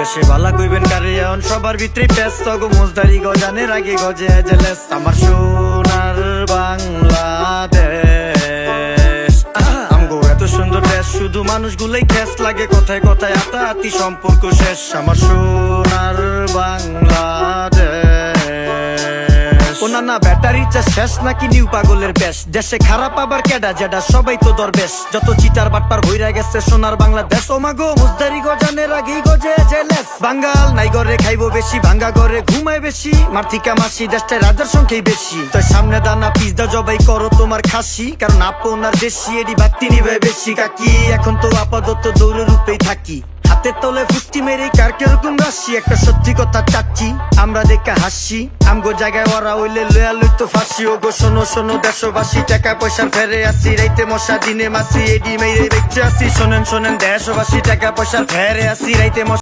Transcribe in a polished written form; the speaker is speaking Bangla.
দেশে বালা কইবেন কারে এখন সবার ভিতরে ব্যস্ত গো মুজদারি গজানের আগে গজে জেলেস আমার সোনার বাংলাদেশ আমগো এত সুন্দর দেশ শুধু মানুষগুলাই খ্যাস লাগে কথায় কথায় আতাআতি সম্পর্ক শেষ আমার সোনার বাংলাদেশ ও না ব্যাটারি চা শেষ নাকি নিউ পাগলের বেশ দেশে খারাপ আবার কেডা জেডা সবাই তো দরবেশ যত চিটার বাটপার হইরা গেছে সোনার বাংলাদেশ ও মাগো মুজদারি গজানের আগেই গজে জেলেস বাঙ্গাল নাই ঘরে খাইবো বেশি ভাঙ্গা ঘরে ঘুমায় বেশি মার্থিকা মাসি দেশটায় রাজার সংখ্যাই বেশি তাই সামনে দানা পিজদা জবাই করো তোমার খাসি কারণ আপনার বেশি এডি বাত্তি নিবে বেশি কাকি এখন তো আপাতত দৌড়ের রূপেই থাকি হাতের তলে ফুষ্টি মেরে কার কিরকম রাশি একটা সত্যি কথা চাচ্ছি আমরা দেখে হাসি আমগো জায়গায় ওরা হইলে লয়া লইতো ফাঁসি ও গো শোনো শোনো দেশবাসী টাকা পয়সার ফেরে আসি রাইতে মশা দিনে মাসি এডি মেরে বেঁচে আসি শোনেন শোনেন দেশবাসী টাকা পয়সার ফেরে আসি রাইতে